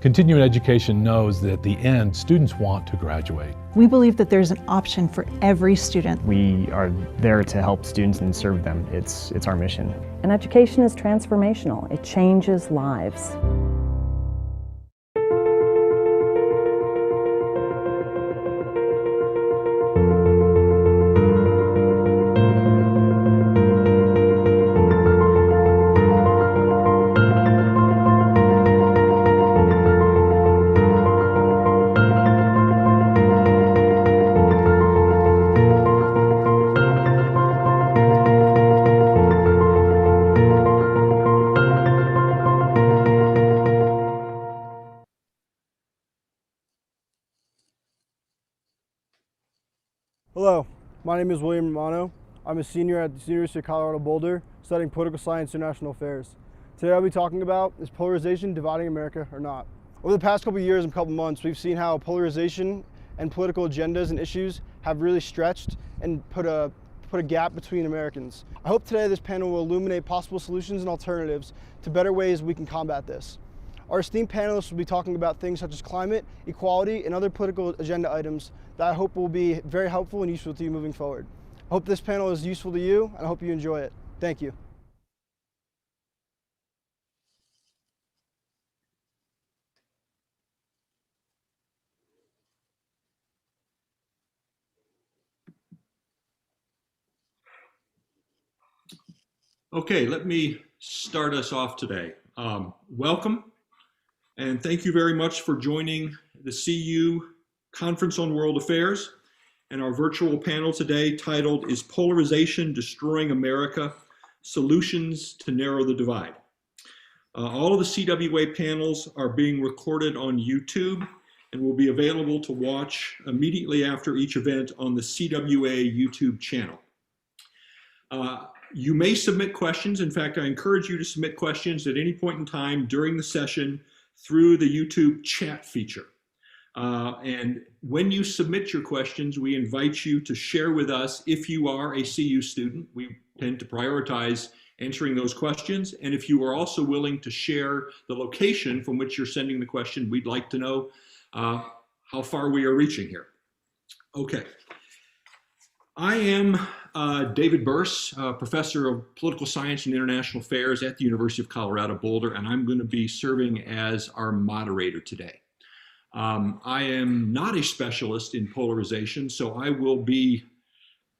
Continuing education knows that at the end, students want to graduate. We believe that there's an option for every student. We are there to help students and serve them. It's our mission. And education is transformational. It changes lives. Hello, my name is William Romano. I'm a senior at the University of Colorado Boulder, studying political science and international affairs. Today I'll be talking about, is polarization dividing America or not? Over the past couple of years and couple months, we've seen how polarization and political agendas and issues have really stretched and put a gap between Americans. I hope today this panel will illuminate possible solutions and alternatives to better ways we can combat this. Our esteemed panelists will be talking about things such as climate, equality, and other political agenda items that I hope will be very helpful and useful to you moving forward. I hope this panel is useful to you, and I hope you enjoy it. Thank you. Okay, let me start us off today. Welcome, and thank you very much for joining the CU Conference on World Affairs and our virtual panel today titled, Is Polarization Destroying America? Solutions to Narrow the Divide. All of the CWA panels are being recorded on YouTube and will be available to watch immediately after each event on the CWA YouTube channel. You may submit questions. In fact, I encourage you to submit questions at any point in time during the session through the YouTube chat feature. And when you submit your questions, we invite you to share with us if you are a CU student. We tend to prioritize answering those questions. And if you are also willing to share the location from which you're sending the question, we'd like to know how far we are reaching here. Okay. I am David Burse, professor of political science and international affairs at the University of Colorado Boulder, and I'm going to be serving as our moderator today. I am not a specialist in polarization, so I will be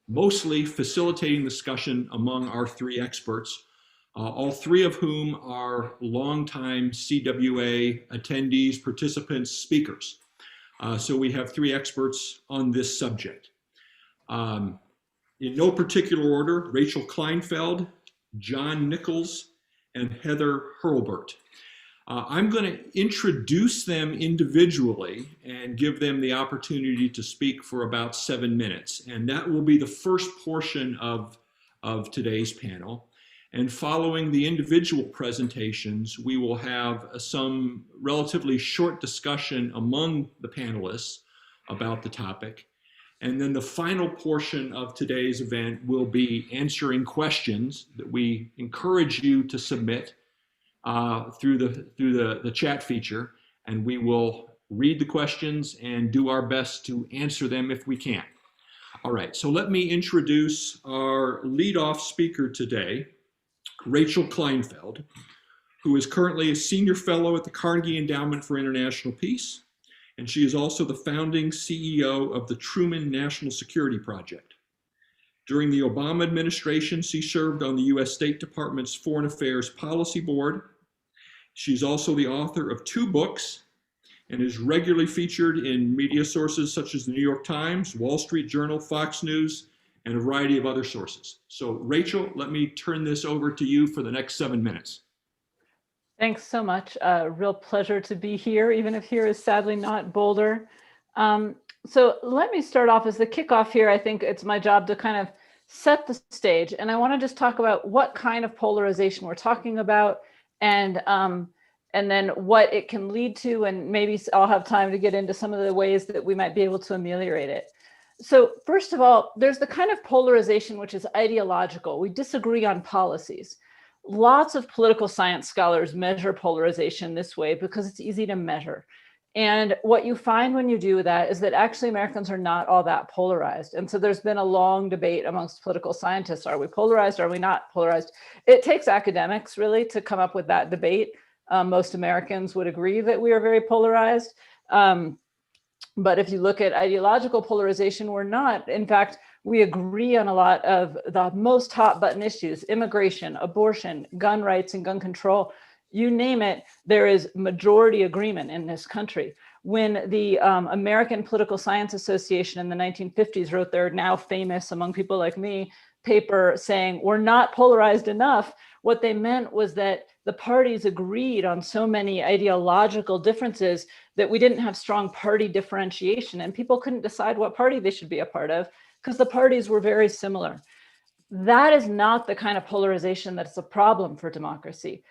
mostly facilitating discussion among our three experts, all three of whom are longtime CWA attendees, participants, speakers. So we have three experts on this subject. In no particular order, Rachel Kleinfeld, John Nichols, and Heather Hurlburt. I'm going to introduce them individually and give them the opportunity to speak for about 7 minutes. And that will be the first portion of today's panel. And following the individual presentations, we will have some relatively short discussion among the panelists about the topic. And then the final portion of today's event will be answering questions that we encourage you to submit through the chat feature, and we will read the questions and do our best to answer them if we can. All right, so let me introduce our lead-off speaker today, Rachel Kleinfeld, who is currently a senior fellow at the Carnegie Endowment for International Peace, and she is also the founding CEO of the Truman National Security Project. During the Obama administration, she served on the U.S. State Department's Foreign Affairs Policy Board. She's also the author of 2 books and is regularly featured in media sources such as the New York Times, Wall Street Journal, Fox News, and a variety of other sources. So Rachel, let me turn this over to you for the next 7 minutes. Thanks so much. Real pleasure to be here, even if here is sadly not Boulder. So let me start off as the kickoff here. I think it's my job to kind of set the stage. And I want to just talk about what kind of polarization we're talking about and then what it can lead to. And maybe I'll have time to get into some of the ways that we might be able to ameliorate it. So first of all, there's the kind of polarization which is ideological. We disagree on policies. Lots of political science scholars measure polarization this way because it's easy to measure. And what you find when you do that is that actually Americans are not all that polarized. And so there's been a long debate amongst political scientists. Are we polarized? Are we not polarized? It takes academics really to come up with that debate. Most Americans would agree that we are very polarized. But if you look at ideological polarization, we're not. In fact, we agree on a lot of the most hot button issues: immigration, abortion, gun rights and gun control. You name it, there is majority agreement in this country. When the American Political Science Association in the 1950s wrote their now famous, among people like me, paper saying we're not polarized enough, what they meant was that the parties agreed on so many ideological differences that we didn't have strong party differentiation, and people couldn't decide what party they should be a part of because the parties were very similar. That is not the kind of polarization that's a problem for democracy.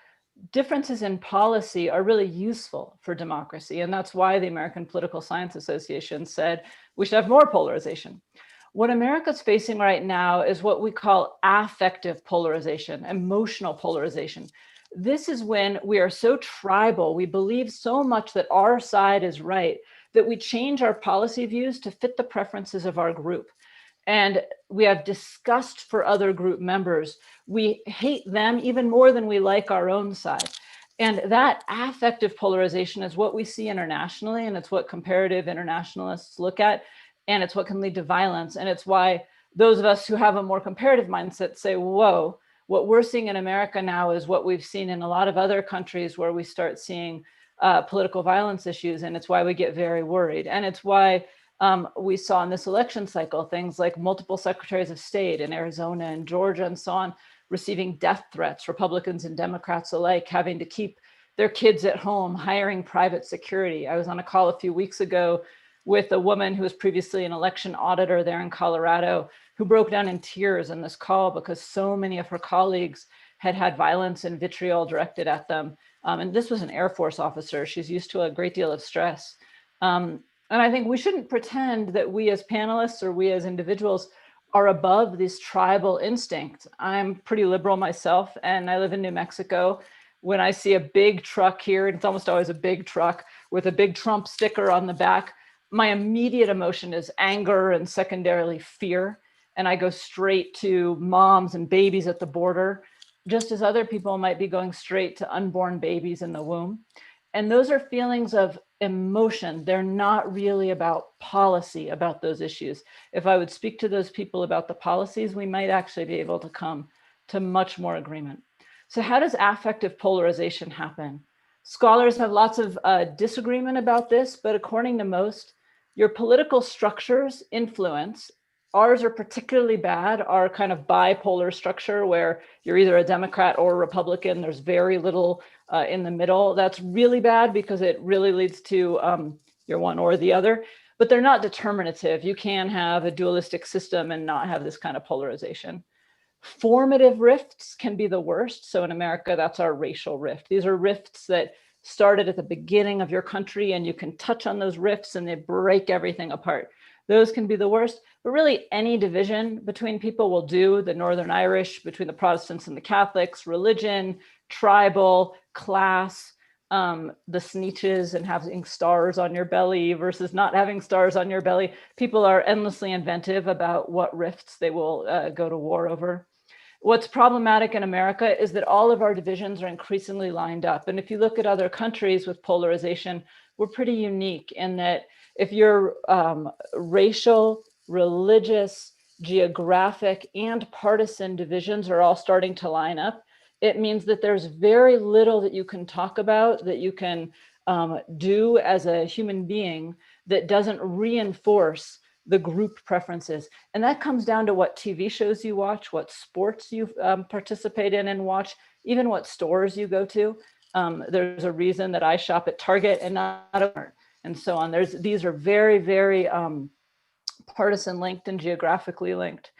Differences in policy are really useful for democracy, and that's why the American Political Science Association said we should have more polarization. What America's facing right now is what we call affective polarization, emotional polarization. This is when we are so tribal, we believe so much that our side is right, that we change our policy views to fit the preferences of our group. And we have disgust for other group members. We hate them even more than we like our own side. And that affective polarization is what we see internationally, and it's what comparative internationalists look at, and it's what can lead to violence. And it's why those of us who have a more comparative mindset say, whoa, what we're seeing in America now is what we've seen in a lot of other countries where we start seeing political violence issues. And it's why we get very worried. And it's why we saw in this election cycle things like multiple secretaries of state in Arizona and Georgia and so on receiving death threats, Republicans and Democrats alike having to keep their kids at home, hiring private security. I was on a call a few weeks ago with a woman who was previously an election auditor there in Colorado, who broke down in tears in this call because so many of her colleagues had had violence and vitriol directed at them. And this was an Air Force officer. She's used to a great deal of stress. And I think we shouldn't pretend that we as panelists or we as individuals are above this tribal instinct. I'm pretty liberal myself, and I live in New Mexico. When I see a big truck here, and it's almost always a big truck with a big Trump sticker on the back, my immediate emotion is anger and secondarily fear. And I go straight to moms and babies at the border, just as other people might be going straight to unborn babies in the womb. And those are feelings of emotion. They're not really about policy, about those issues. If I would speak to those people about the policies, we might actually be able to come to much more agreement. So how does affective polarization happen? Scholars have lots of disagreement about this, but according to most, your political structures influence. Ours are particularly bad, our kind of bipolar structure where you're either a Democrat or a Republican. There's very little in the middle. That's really bad because it really leads to you're one or the other, but they're not determinative. You can have a dualistic system and not have this kind of polarization. Formative rifts can be the worst. So in America, that's our racial rift. These are rifts that started at the beginning of your country, and you can touch on those rifts and they break everything apart. Those can be the worst, but really any division between people will do. The Northern Irish, between the Protestants and the Catholics, religion, tribal, class, the sneeches and having stars on your belly versus not having stars on your belly. People are endlessly inventive about what rifts they will go to war over. What's problematic in America is that all of our divisions are increasingly lined up. And if you look at other countries with polarization, we're pretty unique in that if your racial, religious, geographic, and partisan divisions are all starting to line up, it means that there's very little that you can talk about, that you can do as a human being that doesn't reinforce the group preferences. And that comes down to what TV shows you watch, what sports you participate in and watch, even what stores you go to. There's a reason that I shop at Target and not at Walmart, and so on. These are very, very partisan linked and geographically linked.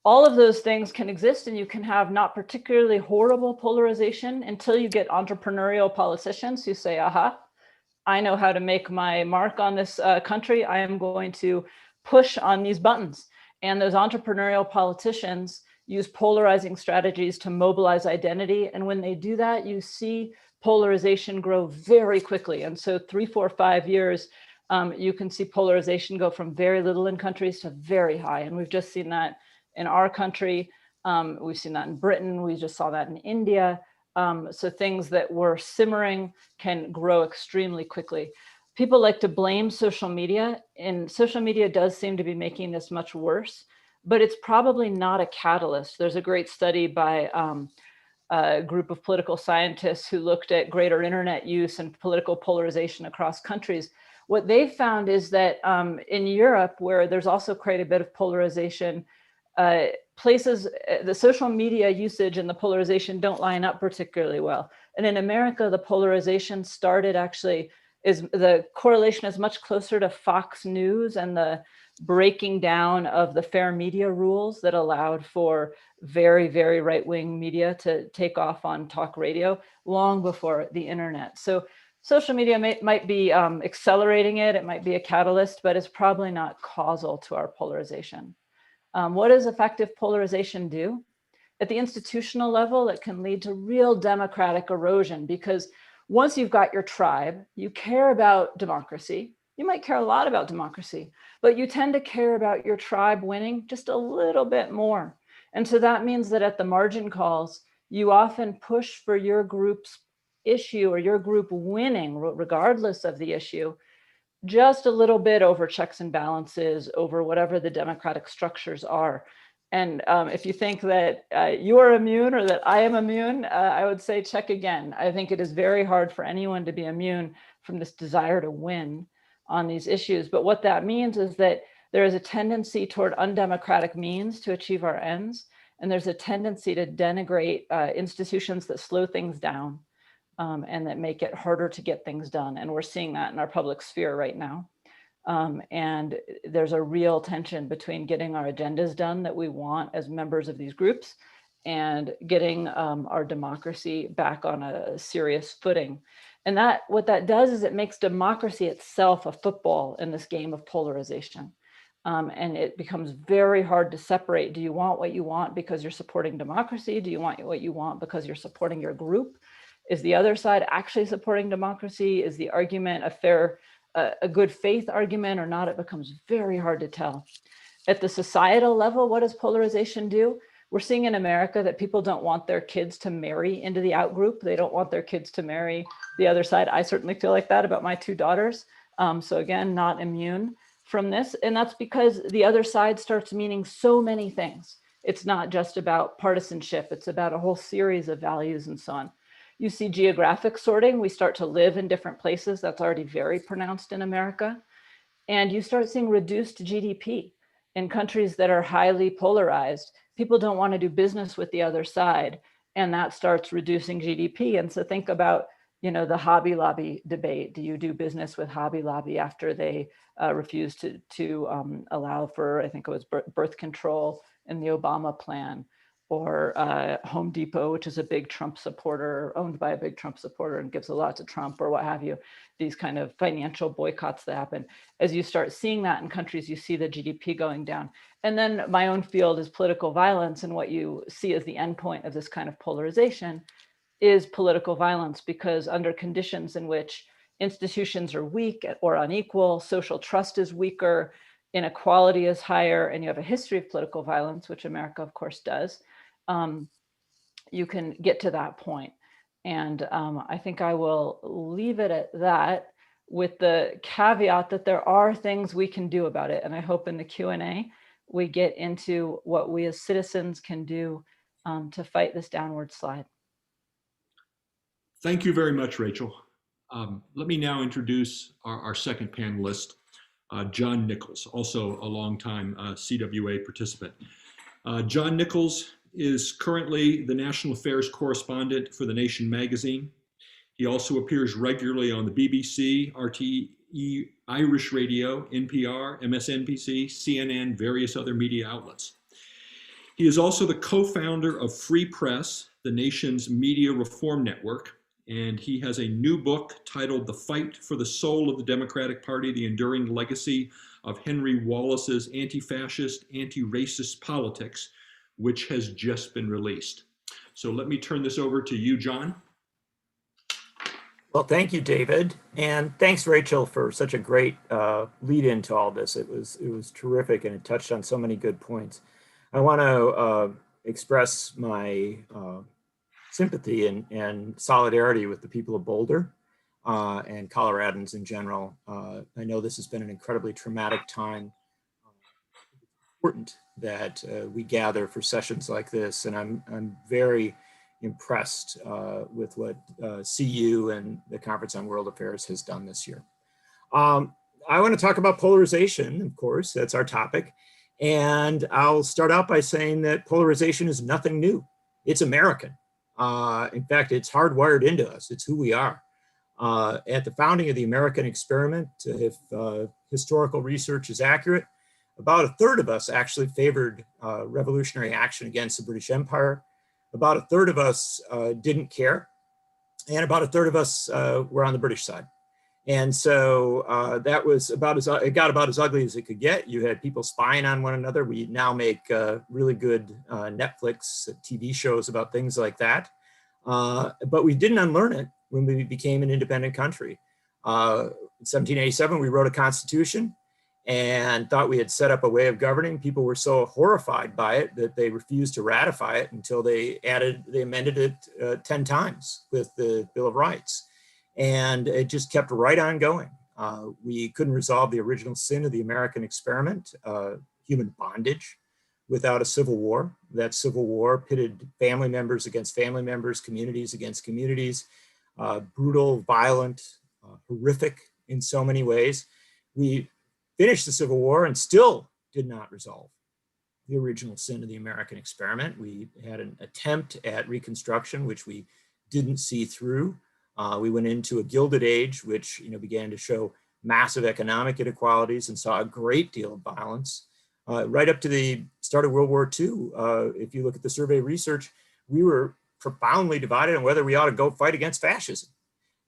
All of those things can exist, and you can have not particularly horrible polarization until you get entrepreneurial politicians who say, aha, I know how to make my mark on this country. I am going to push on these buttons. And those entrepreneurial politicians use polarizing strategies to mobilize identity. And when they do that, you see polarization grow very quickly. And so 3, 4, 5 years, you can see polarization go from very little in countries to very high. And we've just seen that in our country. We've seen that in Britain. We just saw that in India. So things that were simmering can grow extremely quickly. People like to blame social media, and social media does seem to be making this much worse, but it's probably not a catalyst. There's a great study by a group of political scientists who looked at greater internet use and political polarization across countries. What they found is that in Europe, where there's also quite a bit of polarization, the social media usage and the polarization don't line up particularly well. And in America, the polarization started the correlation is much closer to Fox News and the breaking down of the fair media rules that allowed for very, very right-wing media to take off on talk radio long before the internet. So social media might be accelerating it, it might be a catalyst, but it's probably not causal to our polarization. What does effective polarization do? At the institutional level, it can lead to real democratic erosion, because once you've got your tribe, you care about democracy. You might care a lot about democracy, but you tend to care about your tribe winning just a little bit more. And so that means that at the margin calls, you often push for your group's issue or your group winning, regardless of the issue, just a little bit over checks and balances, over whatever the democratic structures are. And if you think that you are immune or that I am immune, I would say check again. I think it is very hard for anyone to be immune from this desire to win on these issues. But what that means is that there is a tendency toward undemocratic means to achieve our ends. And there's a tendency to denigrate institutions that slow things down and that make it harder to get things done. And we're seeing that in our public sphere right now. And there's a real tension between getting our agendas done that we want as members of these groups and getting our democracy back on a serious footing. And what that does is it makes democracy itself a football in this game of polarization. And it becomes very hard to separate. Do you want what you want because you're supporting democracy? Do you want what you want because you're supporting your group? Is the other side actually supporting democracy? Is the argument a good faith argument or not? It becomes very hard to tell. At the societal level, what does polarization do? We're seeing in America that people don't want their kids to marry into the out group. They don't want their kids to marry the other side. I certainly feel like that about my 2 daughters. So again, not immune from this. And that's because the other side starts meaning so many things. It's not just about partisanship. It's about a whole series of values and so on. You see geographic sorting. We start to live in different places. That's already very pronounced in America. And you start seeing reduced GDP in countries that are highly polarized. People don't want to do business with the other side, and that starts reducing GDP. And so think about, the Hobby Lobby debate. Do you do business with Hobby Lobby after they refuse to allow for, I think it was birth control in the Obama plan? Or Home Depot, which is a big Trump supporter, owned by a big Trump supporter and gives a lot to Trump, or what have you, these kind of financial boycotts that happen. As you start seeing that in countries, you see the GDP going down. And then my own field is political violence, and what you see as the endpoint of this kind of polarization is political violence, because under conditions in which institutions are weak or unequal, social trust is weaker, inequality is higher, and you have a history of political violence, which America, of course, does. You can get to that point. And I think I will leave it at that, with the caveat that there are things we can do about it. And I hope in the Q&A, we get into what we as citizens can do to fight this downward slide. Thank you very much, Rachel. Let me now introduce our second panelist, John Nichols, also a longtime CWA participant. John Nichols is currently the national affairs correspondent for The Nation magazine. He also appears regularly on the BBC, RTE, Irish Radio, NPR, MSNBC, CNN, various other media outlets. He is also the co-founder of Free Press, the nation's media reform network, and he has a new book titled The Fight for the Soul of the Democratic Party, The Enduring Legacy of Henry Wallace's Anti-Fascist, Anti-Racist Politics, which has just been released. So let me turn this over to you, John. Well, thank you, David, and thanks, Rachel, for such a great lead into all this. It was terrific, and it touched on so many good points. I want to express my sympathy and solidarity with the people of Boulder and Coloradans in general. I know this has been an incredibly traumatic time. It's important that we gather for sessions like this, and I'm very impressed with what CU and the Conference on World Affairs has done this year. I want to talk about polarization, of course, that's our topic. And I'll start out by saying that polarization is nothing new. It's American. In fact, it's hardwired into us. It's who we are. At the founding of the American experiment, if historical research is accurate, about a third of us actually favored revolutionary action against the British Empire. About a third of us didn't care, and about a third of us were on the British side. And so that was it got about as ugly as it could get. You had people spying on one another. We now make really good Netflix TV shows about things like that. But we didn't unlearn it when we became an independent country. In 1787, we wrote a constitution and thought we had set up a way of governing. People were so horrified by it that they refused to ratify it until they amended it 10 times with the Bill of Rights. And it just kept right on going. We couldn't resolve the original sin of the American experiment, human bondage, without a civil war. That civil war pitted family members against family members, communities against communities, brutal, violent, horrific in so many ways. We finished the Civil War and still did not resolve the original sin of the American experiment. We had an attempt at Reconstruction, which we didn't see through. We went into a Gilded Age, which began to show massive economic inequalities and saw a great deal of violence. Right up to the start of World War II, if you look at the survey research, we were profoundly divided on whether we ought to go fight against fascism.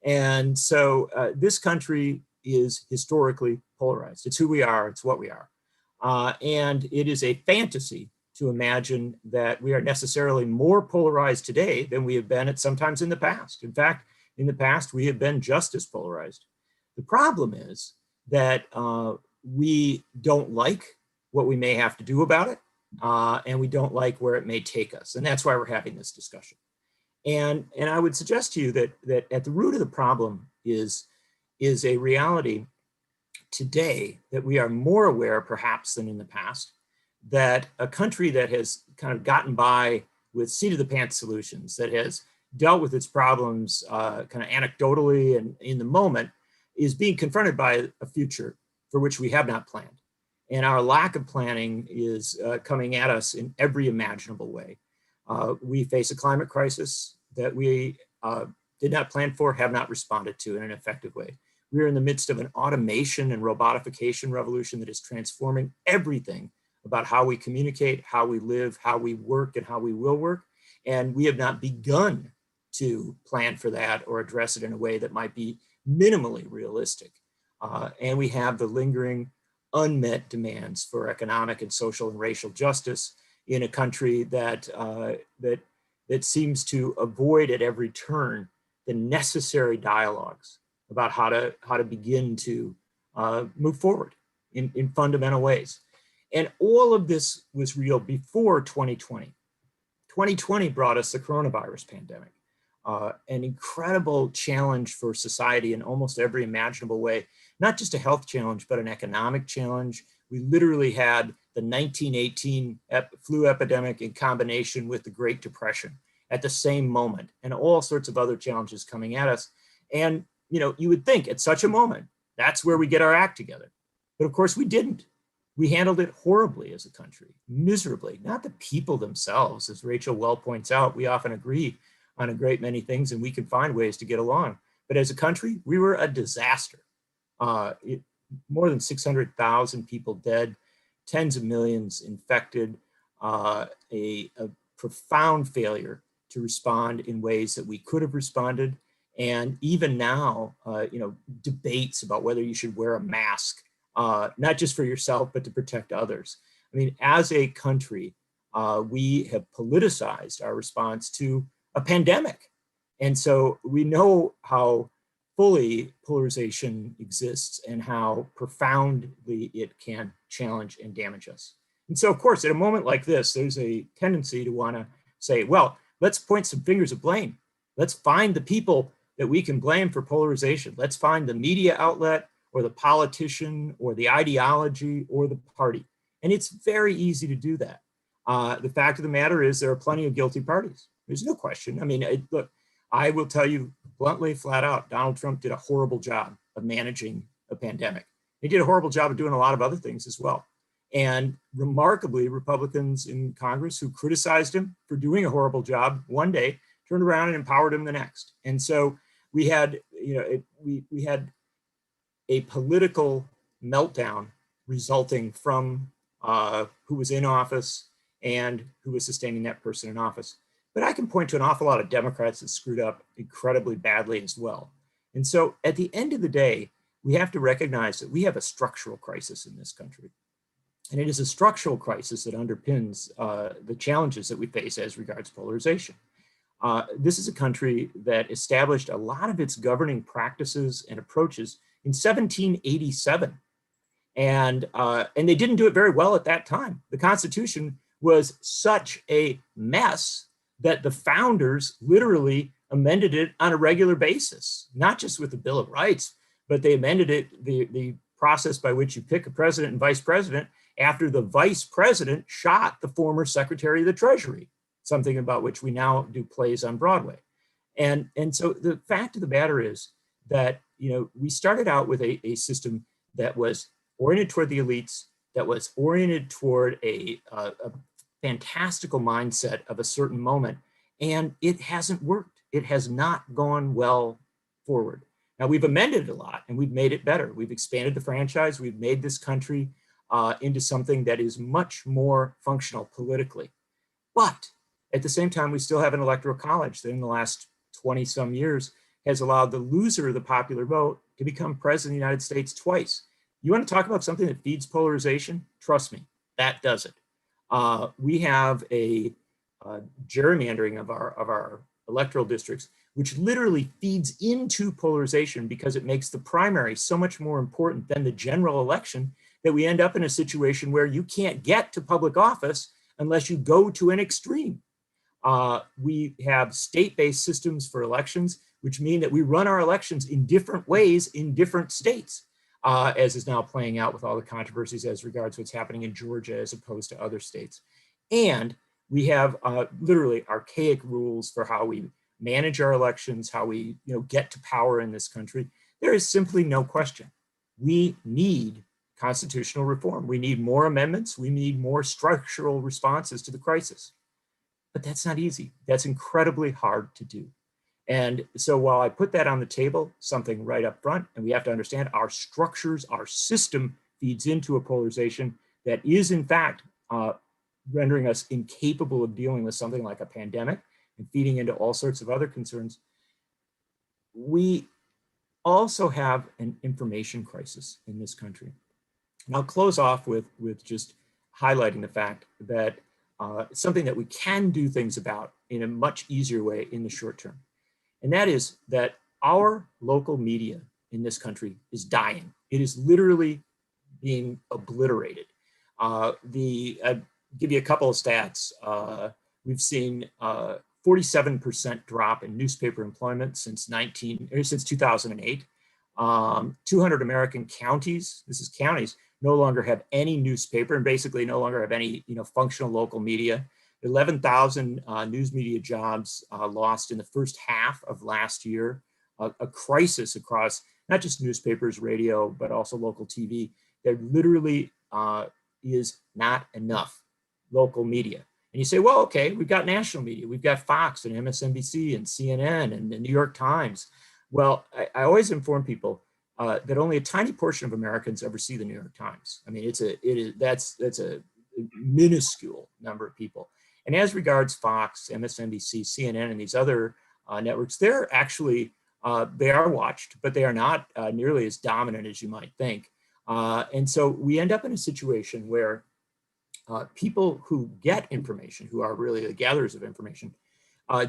And so this country is historically polarized. It's who we are, it's what we are. And it is a fantasy to imagine that we are necessarily more polarized today than we have been at sometimes in the past. In fact, in the past, we have been just as polarized. The problem is that we don't like what we may have to do about it, and we don't like where it may take us. And that's why we're having this discussion. And I would suggest to you that at the root of the problem is a reality today that we are more aware perhaps than in the past, that a country that has kind of gotten by with seat of the pants solutions, that has dealt with its problems kind of anecdotally and in the moment, is being confronted by a future for which we have not planned. And our lack of planning is coming at us in every imaginable way. We face a climate crisis that we did not plan for, have not responded to in an effective way. We're in the midst of an automation and robotification revolution that is transforming everything about how we communicate, how we live, how we work, and how we will work. And we have not begun to plan for that or address it in a way that might be minimally realistic. And we have the lingering unmet demands for economic and social and racial justice in a country that seems to avoid at every turn the necessary dialogues about how to begin to move forward in fundamental ways. And all of this was real before 2020. 2020 brought us the coronavirus pandemic, an incredible challenge for society in almost every imaginable way, not just a health challenge, but an economic challenge. We literally had the 1918 flu epidemic in combination with the Great Depression at the same moment, and all sorts of other challenges coming at us. And you would think at such a moment, that's where we get our act together. But of course we didn't. We handled it horribly as a country, miserably, not the people themselves. As Rachel well points out, we often agree on a great many things and we can find ways to get along. But as a country, we were a disaster. More than 600,000 people dead, tens of millions infected, a profound failure to respond in ways that we could have responded. And even now, debates about whether you should wear a mask, not just for yourself, but to protect others. I mean, as a country, we have politicized our response to a pandemic. And so we know how fully polarization exists and how profoundly it can challenge and damage us. And so, of course, at a moment like this, there's a tendency to want to say, well, let's point some fingers of blame. Let's find the people that we can blame for polarization. Let's find the media outlet or the politician or the ideology or the party. And it's very easy to do that. The fact of the matter is there are plenty of guilty parties. There's no question. I mean, look, I will tell you bluntly, flat out, Donald Trump did a horrible job of managing a pandemic. He did a horrible job of doing a lot of other things as well. And remarkably, Republicans in Congress who criticized him for doing a horrible job one day turned around and empowered him the next. And so we had, we had a political meltdown resulting from who was in office and who was sustaining that person in office. But I can point to an awful lot of Democrats that screwed up incredibly badly as well. And so at the end of the day, we have to recognize that we have a structural crisis in this country. And it is a structural crisis that underpins the challenges that we face as regards polarization. This is a country that established a lot of its governing practices and approaches in 1787. And they didn't do it very well at that time. The Constitution was such a mess that the founders literally amended it on a regular basis, not just with the Bill of Rights, but they amended it, the process by which you pick a president and vice president after the vice president shot the former Secretary of the Treasury, something about which we now do plays on Broadway. And so the fact of the matter is that, we started out with a system that was oriented toward the elites, that was oriented toward a fantastical mindset of a certain moment, and it hasn't worked. It has not gone well forward. Now, we've amended it a lot and we've made it better. We've expanded the franchise. We've made this country into something that is much more functional politically. But at the same time, we still have an electoral college that in the last 20 some years has allowed the loser of the popular vote to become president of the United States twice. You want to talk about something that feeds polarization? Trust me, that does it. We have a gerrymandering of our electoral districts, which literally feeds into polarization because it makes the primary so much more important than the general election, that we end up in a situation where you can't get to public office unless you go to an extreme. We have state-based systems for elections, which mean that we run our elections in different ways in different states, as is now playing out with all the controversies as regards what's happening in Georgia as opposed to other states. And we have literally archaic rules for how we manage our elections, how we get to power in this country. There is simply no question. We need constitutional reform. We need more amendments. We need more structural responses to the crisis. But that's not easy. That's incredibly hard to do. And so while I put that on the table, something right up front, and we have to understand our structures, our system feeds into a polarization that is in fact rendering us incapable of dealing with something like a pandemic and feeding into all sorts of other concerns. We also have an information crisis in this country. And I'll close off with just highlighting the fact that something that we can do things about in a much easier way in the short term. And that is that our local media in this country is dying. It is literally being obliterated. I'll give you a couple of stats. We've seen 47% drop in newspaper employment since 2008. 200 American counties, this is counties, no longer have any newspaper and basically no longer have any functional local media. 11,000 news media jobs lost in the first half of last year. A crisis across not just newspapers, radio, but also local TV. There literally is not enough local media. And you say, well, okay, we've got national media. We've got Fox and MSNBC and CNN and the New York Times. Well, I always inform people that only a tiny portion of Americans ever see the New York Times. I mean, that's a minuscule number of people. And as regards Fox, MSNBC, CNN, and these other networks, they're actually, they are watched, but they are not nearly as dominant as you might think. And so we end up in a situation where people who get information, who are really the gatherers of information,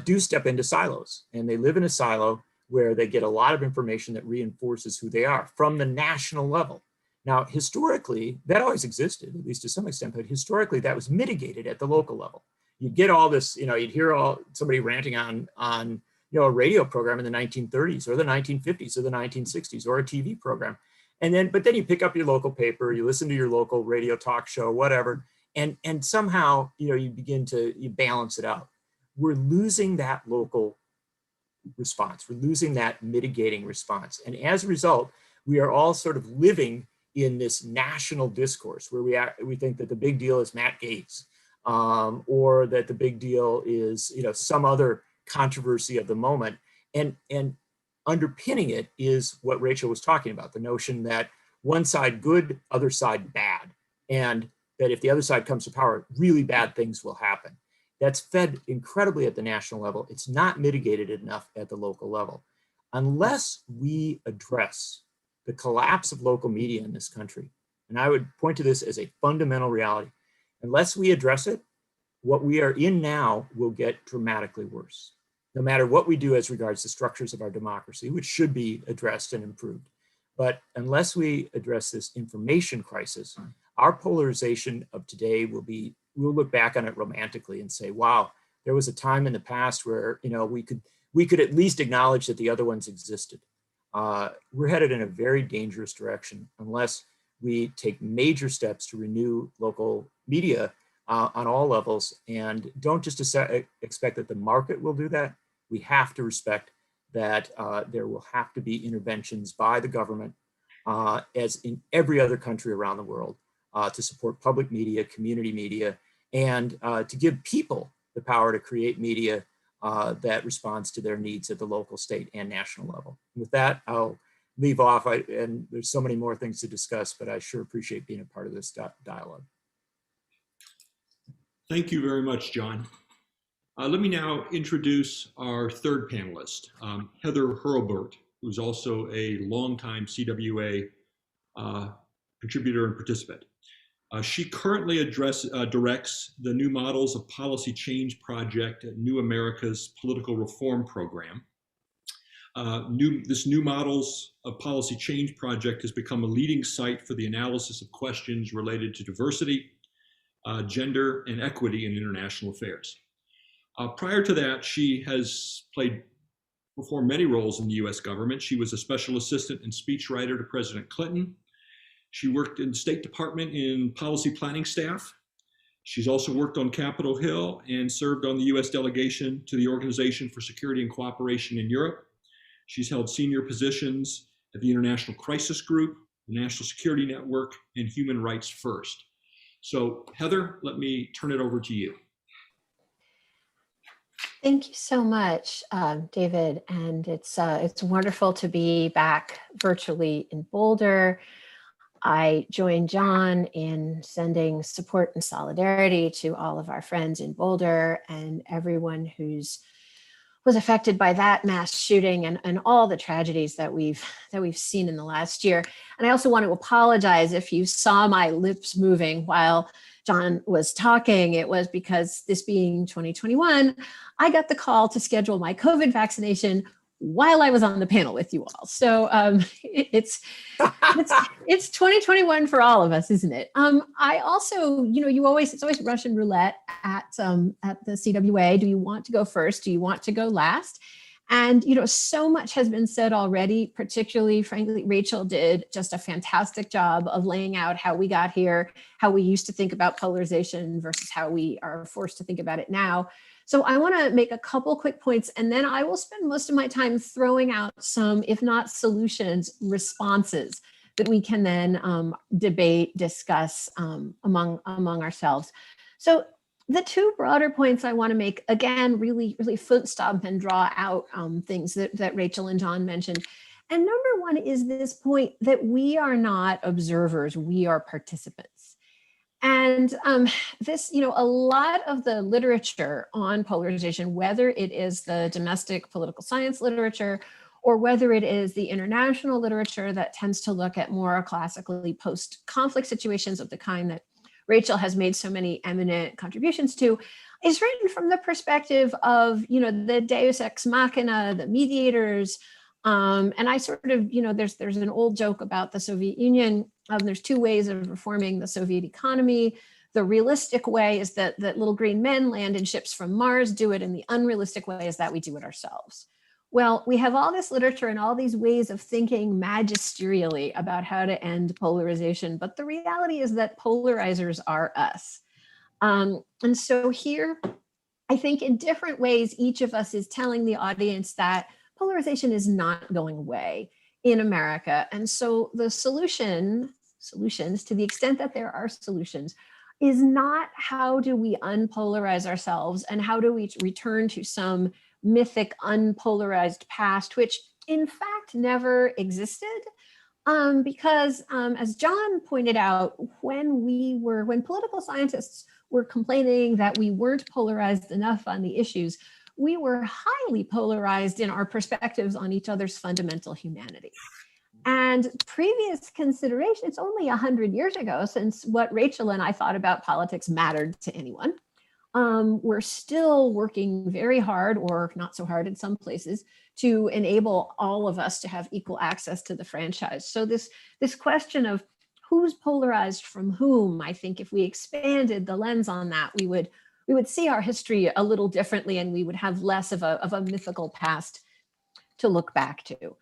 do step into silos, and they live in a silo where they get a lot of information that reinforces who they are from the national level. Now, historically, that always existed, at least to some extent, but historically that was mitigated at the local level. You'd get all this, you'd hear somebody ranting on a radio program in the 1930s or the 1950s or the 1960s or a TV program. But then you pick up your local paper, you listen to your local radio talk show, whatever, and somehow, you begin to balance it out. We're losing that local response. We're losing that mitigating response. And as a result, we are all sort of living in this national discourse where we think that the big deal is Matt Gaetz, or that the big deal is some other controversy of the moment. And underpinning it is what Rachel was talking about, the notion that one side good, other side bad, and that if the other side comes to power, really bad things will happen. That's fed incredibly at the national level. It's not mitigated enough at the local level. Unless we address the collapse of local media in this country, and I would point to this as a fundamental reality, unless we address it, what we are in now will get dramatically worse, no matter what we do as regards the structures of our democracy, which should be addressed and improved. But unless we address this information crisis, our polarization of today we'll look back on it romantically and say, wow, there was a time in the past where we could at least acknowledge that the other ones existed. We're headed in a very dangerous direction unless we take major steps to renew local media on all levels, and don't just expect that the market will do that. We have to respect that there will have to be interventions by the government, as in every other country around the world, to support public media, community media, and to give people the power to create media that responds to their needs at the local, state, and national level. With that, I'll leave off, and there's so many more things to discuss, but I sure appreciate being a part of this dialogue. Thank you very much, John. Let me now introduce our third panelist, Heather Hurlburt, who's also a longtime CWA contributor and participant. She currently directs the New Models of Policy Change project at New America's Political Reform Program. This New Models of Policy Change project has become a leading site for the analysis of questions related to diversity, gender, and equity in international affairs. Prior to that, she has performed many roles in the US government. She was a special assistant and speechwriter to President Clinton. She worked in the State Department in policy planning staff. She's also worked on Capitol Hill and served on the US delegation to the Organization for Security and Cooperation in Europe. She's held senior positions at the International Crisis Group, the National Security Network, and Human Rights First. So Heather, let me turn it over to you. Thank you so much, David. And it's wonderful to be back virtually in Boulder. I joined John in sending support and solidarity to all of our friends in Boulder and everyone who's was affected by that mass shooting and all the tragedies that we've seen in the last year. And I also want to apologize if you saw my lips moving while John was talking. It was because this being 2021, I got the call to schedule my COVID vaccination while I was on the panel with you all. So it's 2021 for all of us, isn't it? I also, it's always Russian roulette at the CWA. Do you want to go first? Do you want to go last? And, so much has been said already, particularly, frankly, Rachel did just a fantastic job of laying out how we got here, how we used to think about polarization versus how we are forced to think about it now. So I want to make a couple quick points, and then I will spend most of my time throwing out some, if not solutions, responses that we can then debate, discuss among ourselves. So the two broader points I want to make, again, really footstop and draw out things that Rachel and John mentioned. And number one is this point that we are not observers, we are participants. And this, a lot of the literature on polarization, whether it is the domestic political science literature, or whether it is the international literature that tends to look at more classically post-conflict situations of the kind that Rachel has made so many eminent contributions to, is written from the perspective of, the deus ex machina, the mediators. And I sort of, there's an old joke about the Soviet Union. There's two ways of reforming the Soviet economy. The realistic way is that little green men land in ships from Mars, do it. And the unrealistic way is that we do it ourselves. Well, we have all this literature and all these ways of thinking magisterially about how to end polarization. But the reality is that polarizers are us. And so here, I think in different ways, each of us is telling the audience that polarization is not going away in America. And so the solutions, to the extent that there are solutions, is not how do we unpolarize ourselves and how do we return to some mythic unpolarized past, which in fact never existed. Because as John pointed out, when political scientists were complaining that we weren't polarized enough on the issues, we were highly polarized in our perspectives on each other's fundamental humanity. And previous consideration, it's only 100 years ago since what Rachel and I thought about politics mattered to anyone. We're still working very hard, or not so hard in some places, to enable all of us to have equal access to the franchise. So this question of who's polarized from whom, I think if we expanded the lens on that, we would see our history a little differently, and we would have less of a mythical past to look back to.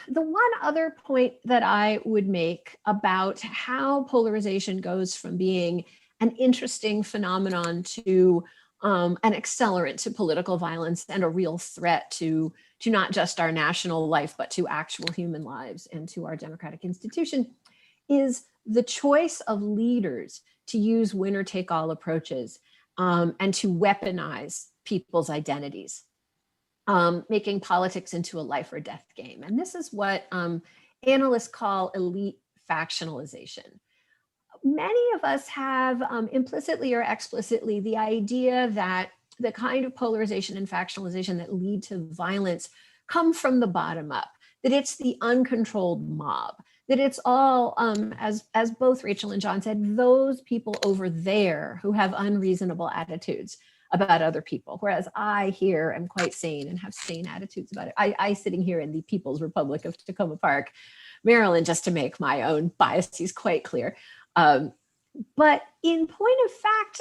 The one other point that I would make about how polarization goes from being an interesting phenomenon to an accelerant to political violence and a real threat to not just our national life, but to actual human lives and to our democratic institution, is the choice of leaders to use winner-take-all approaches and to weaponize people's identities, making politics into a life or death game. And this is what analysts call elite factionalization. Many of us have implicitly or explicitly the idea that the kind of polarization and factionalization that lead to violence come from the bottom up, that it's the uncontrolled mob, that it's all, as both Rachel and John said, those people over there who have unreasonable attitudes about other people, whereas I here am quite sane and have sane attitudes about it. I sitting here in the People's Republic of Tacoma Park, Maryland, just to make my own biases quite clear. But in point of fact,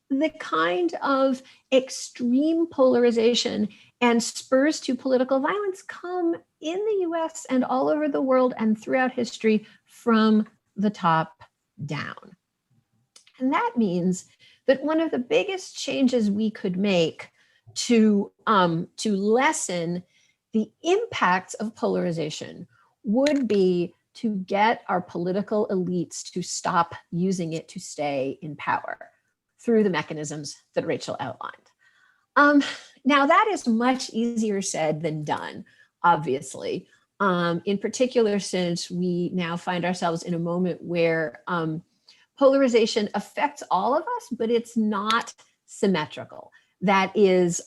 the kind of extreme polarization and spurs to political violence come in the US and all over the world and throughout history from the top down. And that means that one of the biggest changes we could make to lessen the impacts of polarization would be to get our political elites to stop using it to stay in power through the mechanisms that Rachel outlined. Now, that is much easier said than done, obviously, in particular, since we now find ourselves in a moment where polarization affects all of us, but it's not symmetrical. That is,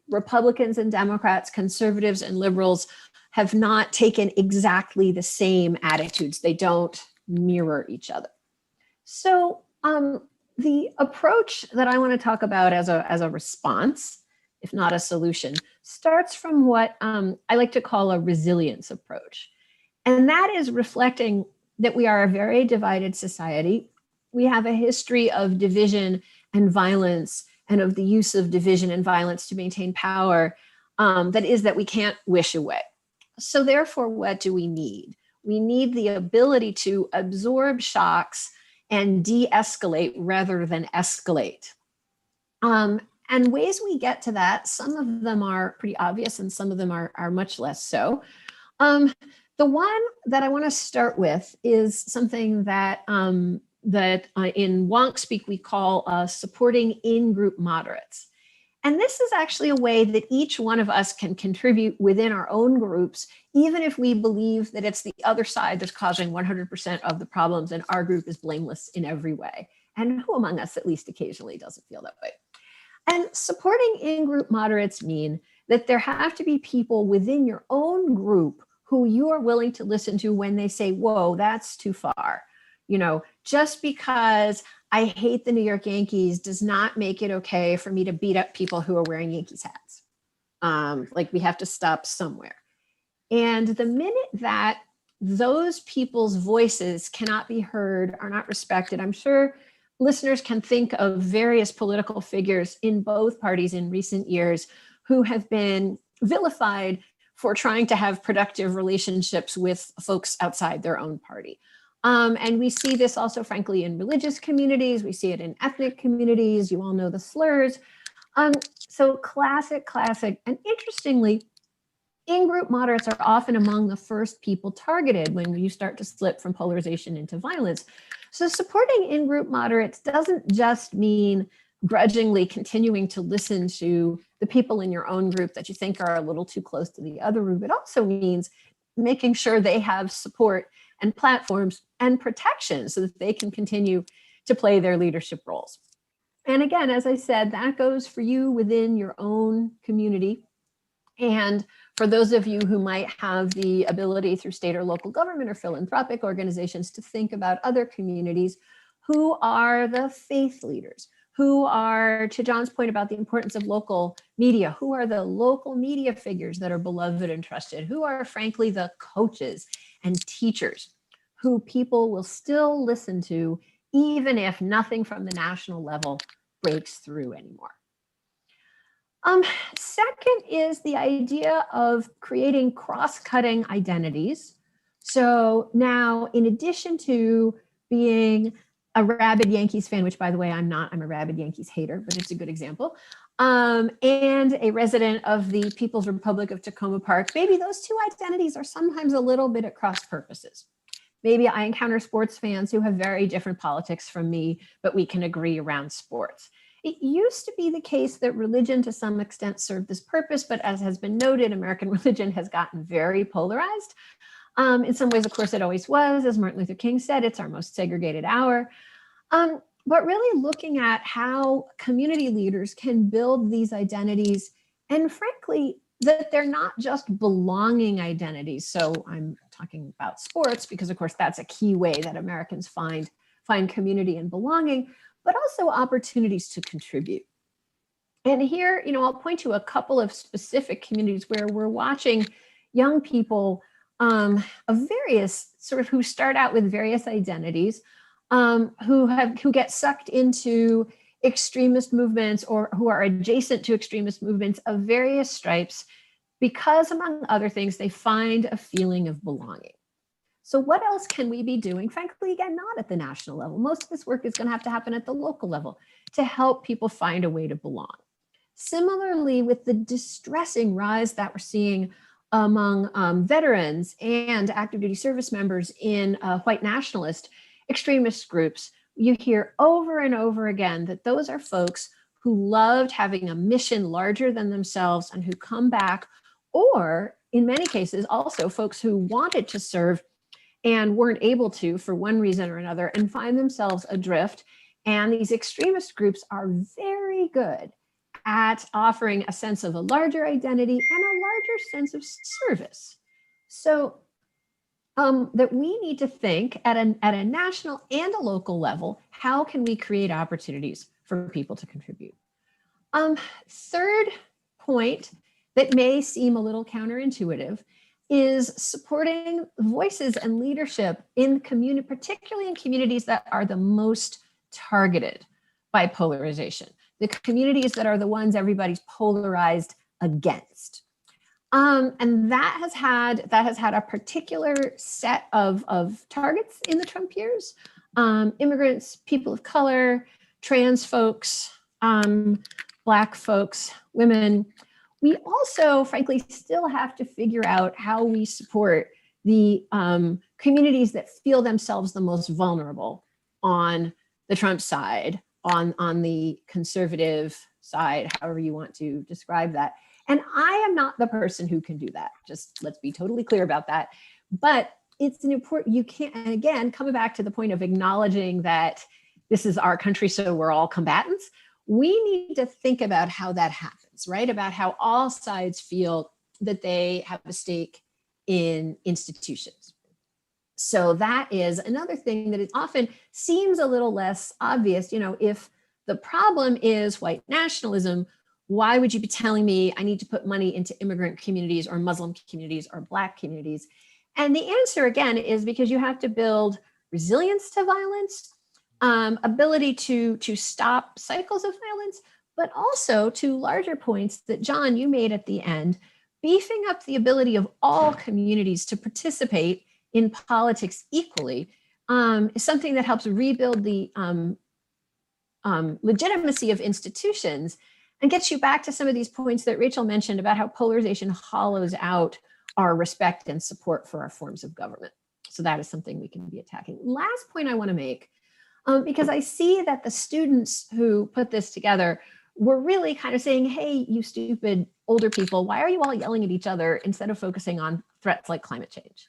Republicans and Democrats, conservatives and liberals have not taken exactly the same attitudes. They don't mirror each other. So the approach that I want to talk about as a response, if not a solution, starts from what I like to call a resilience approach. And that is reflecting that we are a very divided society. We have a history of division and violence and of the use of division and violence to maintain power that we can't wish away. So therefore, what do we need? We need the ability to absorb shocks and de-escalate rather than escalate. And ways we get to that, some of them are pretty obvious and some of them are much less so. The one that I want to start with is something that in wonk speak we call supporting in-group moderates. And this is actually a way that each one of us can contribute within our own groups, even if we believe that it's the other side that's causing 100% of the problems and our group is blameless in every way. And who among us, at least occasionally, doesn't feel that way? And supporting in-group moderates mean that there have to be people within your own group who you are willing to listen to when they say, whoa, that's too far. Just because I hate the New York Yankees does not make it okay for me to beat up people who are wearing Yankees hats. We have to stop somewhere. And the minute that those people's voices cannot be heard, are not respected, I'm sure listeners can think of various political figures in both parties in recent years who have been vilified for trying to have productive relationships with folks outside their own party. And we see this also, frankly, in religious communities. We see it in ethnic communities. You all know the slurs. So classic. And interestingly, in-group moderates are often among the first people targeted when you start to slip from polarization into violence. So supporting in-group moderates doesn't just mean grudgingly continuing to listen to the people in your own group that you think are a little too close to the other group. It also means making sure they have support and platforms and protection so that they can continue to play their leadership roles. And again, as I said, that goes for you within your own community. And for those of you who might have the ability through state or local government or philanthropic organizations to think about other communities, who are the faith leaders, who are, to John's point about the importance of local media, who are the local media figures that are beloved and trusted, who are frankly the coaches and teachers who people will still listen to even if nothing from the national level breaks through anymore. Second is the idea of creating cross-cutting identities. So now, in addition to being a rabid Yankees fan, which by the way, I'm not, I'm a rabid Yankees hater, but it's a good example, and a resident of the People's Republic of Tacoma Park, maybe those two identities are sometimes a little bit at cross purposes. Maybe I encounter sports fans who have very different politics from me, but we can agree around sports. It used to be the case that religion to some extent served this purpose, but as has been noted, American religion has gotten very polarized. In some ways, of course, it always was. As Martin Luther King said, it's our most segregated hour. But really looking at how community leaders can build these identities, and frankly, that they're not just belonging identities. So I'm talking about sports because, of course, that's a key way that Americans find community and belonging, but also opportunities to contribute. And here, I'll point to a couple of specific communities where we're watching young people of various who start out with various identities, who get sucked into extremist movements or who are adjacent to extremist movements of various stripes because, among other things, they find a feeling of belonging. So what else can we be doing? Frankly, again, not at the national level. Most of this work is going to have to happen at the local level to help people find a way to belong. Similarly, with the distressing rise that we're seeing among veterans and active duty service members in white nationalist extremist groups, you hear over and over again that those are folks who loved having a mission larger than themselves and who come back, or in many cases, also folks who wanted to serve and weren't able to for one reason or another and find themselves adrift. And these extremist groups are very good at offering a sense of a larger identity and a larger sense of service. So that we need to think at a national and a local level, how can we create opportunities for people to contribute? Third point that may seem a little counterintuitive is supporting voices and leadership in community, particularly in communities that are the most targeted by polarization, the communities that are the ones everybody's polarized against. And that has had a particular set of targets in the Trump years: immigrants, people of color, trans folks, Black folks, women. We also, frankly, still have to figure out how we support the communities that feel themselves the most vulnerable on the Trump side, on the conservative side, however you want to describe that. And I am not the person who can do that. Just let's be totally clear about that. But it's an important, you can't, and again, coming back to the point of acknowledging that this is our country, so we're all combatants, we need to think about how that happens, right? About how all sides feel that they have a stake in institutions. So that is another thing that it often seems a little less obvious. If the problem is white nationalism, why would you be telling me I need to put money into immigrant communities or Muslim communities or Black communities? And the answer, again, is because you have to build resilience to violence, ability to stop cycles of violence, but also to larger points that, John, you made at the end, beefing up the ability of all communities to participate in politics equally is something that helps rebuild the legitimacy of institutions and gets you back to some of these points that Rachel mentioned about how polarization hollows out our respect and support for our forms of government. So that is something we can be attacking. Last point I want to make, because I see that the students who put this together were really kind of saying, hey, you stupid older people, why are you all yelling at each other instead of focusing on threats like climate change?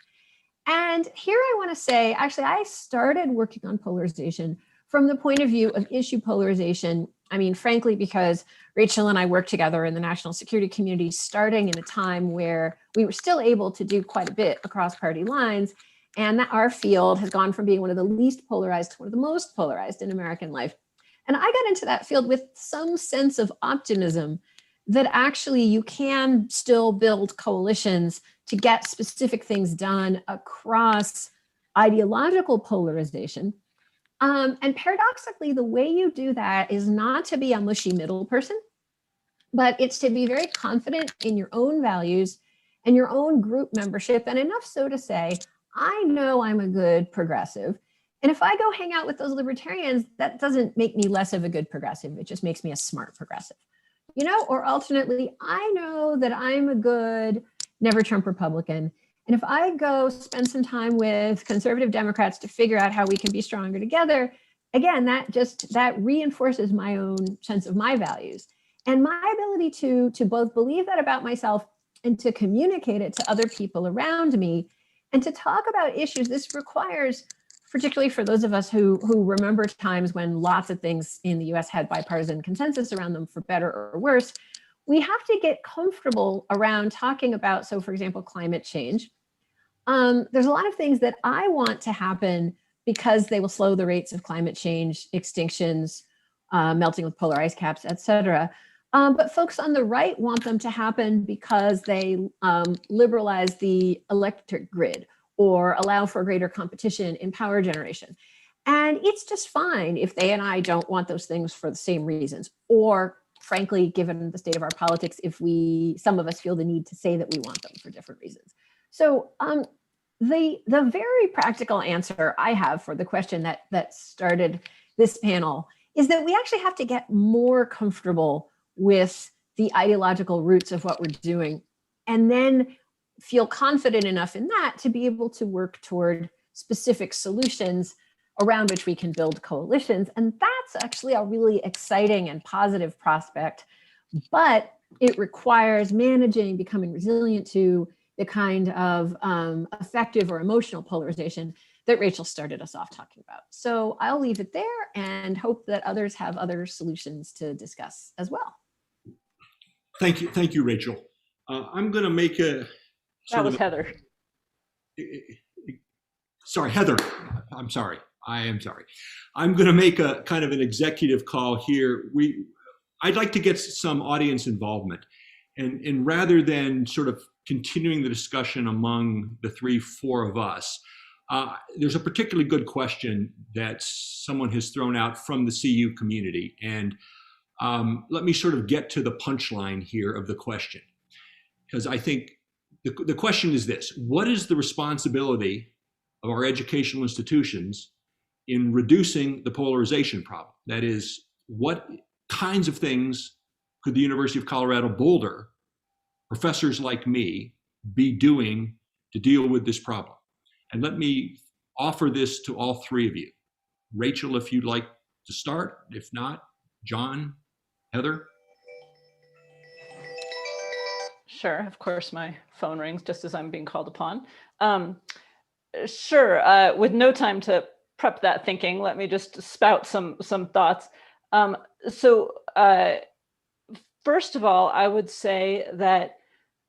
And here I want to say, actually, I started working on polarization from the point of view of issue polarization. I mean, frankly, because Rachel and I worked together in the national security community, starting in a time where we were still able to do quite a bit across party lines. And that our field has gone from being one of the least polarized to one of the most polarized in American life. And I got into that field with some sense of optimism that actually you can still build coalitions to get specific things done across ideological polarization. And paradoxically, the way you do that is not to be a mushy middle person, but it's to be very confident in your own values and your own group membership, and enough so to say, I know I'm a good progressive. And if I go hang out with those libertarians, that doesn't make me less of a good progressive. It just makes me a smart progressive. Or alternately, I know that I'm a good never Trump Republican. And if I go spend some time with conservative Democrats to figure out how we can be stronger together, again, that reinforces my own sense of my values and my ability to both believe that about myself and to communicate it to other people around me and to talk about issues. This requires, particularly for those of us who remember times when lots of things in the US had bipartisan consensus around them for better or worse, we have to get comfortable around talking about, so for example, climate change. There's a lot of things that I want to happen because they will slow the rates of climate change, extinctions, melting with polar ice caps, et cetera. But folks on the right want them to happen because they liberalize the electric grid or allow for greater competition in power generation. And it's just fine if they and I don't want those things for the same reasons. Or frankly, given the state of our politics, if some of us feel the need to say that we want them for different reasons. So the very practical answer I have for the question that started this panel is that we actually have to get more comfortable with the ideological roots of what we're doing, and then feel confident enough in that to be able to work toward specific solutions around which we can build coalitions. And that's actually a really exciting and positive prospect, but it requires managing, becoming resilient to the kind of affective or emotional polarization that Rachel started us off talking about. So I'll leave it there and hope that others have other solutions to discuss as well. Thank you, Rachel. I'm going to make a. That was Heather. Sorry, Heather. I'm sorry. I am sorry. I'm going to make a kind of an executive call here. I'd like to get some audience involvement, and rather than sort of continuing the discussion among the 3-4 of us, there's a particularly good question that someone has thrown out from the CU community, and let me sort of get to the punchline here of the question, because I think the question is this: what is the responsibility of our educational institutions in reducing the polarization problem? That is, what kinds of things could the University of Colorado Boulder, professors like me, be doing to deal with this problem? And let me offer this to all three of you. Rachel, if you'd like to start. If not, John, Heather? Sure, of course, my phone rings just as I'm being called upon. Sure, with no time to prep that thinking, let me just spout some thoughts. First of all, I would say that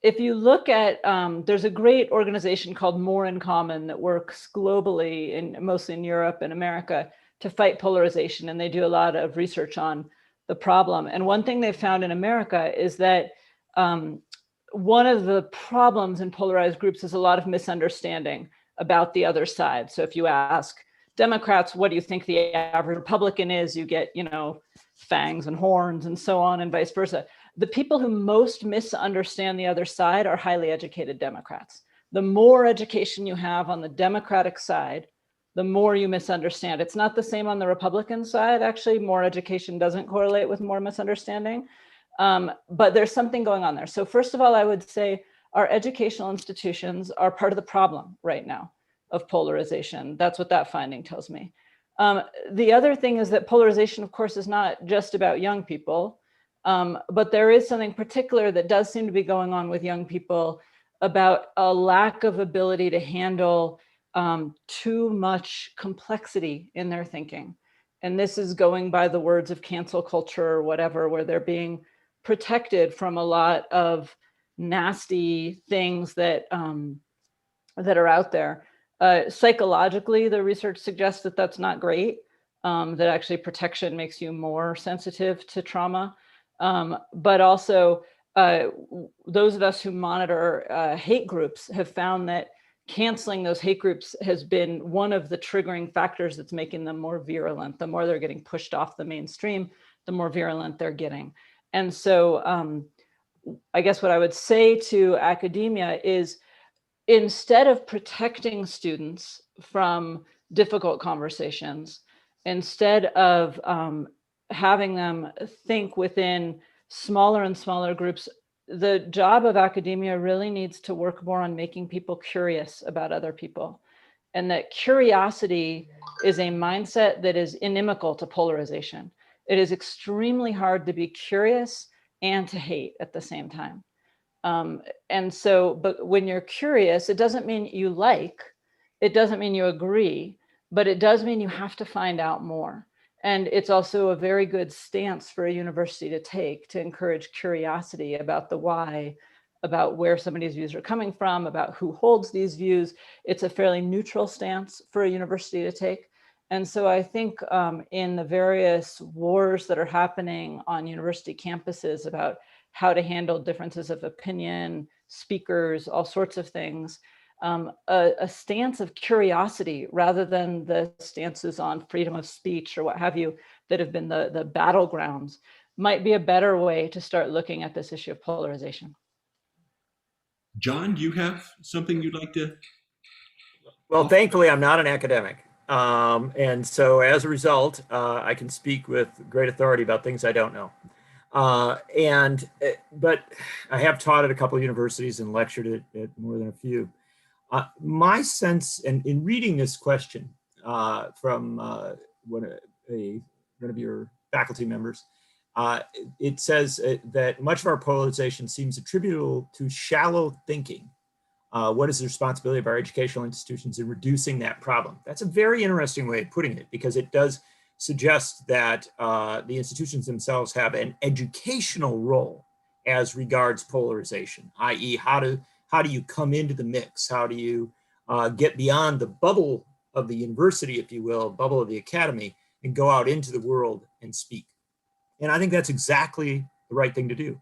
if you look at, there's a great organization called More in Common that works globally, mostly in Europe and America, to fight polarization. And they do a lot of research on the problem. And one thing they found in America is that one of the problems in polarized groups is a lot of misunderstanding about the other side. So if you ask Democrats, what do you think the average Republican is? You get, fangs and horns and so on and vice versa. The people who most misunderstand the other side are highly educated Democrats. The more education you have on the Democratic side, the more you misunderstand. It's not the same on the Republican side. Actually, more education doesn't correlate with more misunderstanding. But there's something going on there. So first of all, I would say our educational institutions are part of the problem right now of polarization. That's what that finding tells me. The other thing is that polarization, of course, is not just about young people, but there is something particular that does seem to be going on with young people about a lack of ability to handle too much complexity in their thinking. And this is going by the words of cancel culture or whatever, where they're being protected from a lot of nasty things that that are out there. Psychologically, the research suggests that that's not great, that actually protection makes you more sensitive to trauma. But also, those of us who monitor hate groups have found that canceling those hate groups has been one of the triggering factors that's making them more virulent. The more they're getting pushed off the mainstream, the more virulent they're getting. And so I guess what I would say to academia is, instead of protecting students from difficult conversations, instead of having them think within smaller and smaller groups, the job of academia really needs to work more on making people curious about other people. And that curiosity is a mindset that is inimical to polarization. It is extremely hard to be curious and to hate at the same time. And so, but when you're curious, it doesn't mean you like, it doesn't mean you agree, but it does mean you have to find out more. And it's also a very good stance for a university to take, to encourage curiosity about the why, about where somebody's views are coming from, about who holds these views. It's a fairly neutral stance for a university to take. And so I think in the various wars that are happening on university campuses about how to handle differences of opinion, speakers, all sorts of things, a stance of curiosity rather than the stances on freedom of speech or what have you that have been the battlegrounds might be a better way to start looking at this issue of polarization. John, do you have something you'd like to? Well, thankfully, I'm not an academic. And so as a result, I can speak with great authority about things I don't know. But I have taught at a couple of universities and lectured at more than a few. My sense, and in reading this question from one of your faculty members, it says that much of our polarization seems attributable to shallow thinking. What is the responsibility of our educational institutions in reducing that problem? That's a very interesting way of putting it, because it does suggest that the institutions themselves have an educational role as regards polarization, i.e. how do you come into the mix? How do you get beyond the bubble of the university, if you will, bubble of the academy, and go out into the world and speak? And I think that's exactly the right thing to do.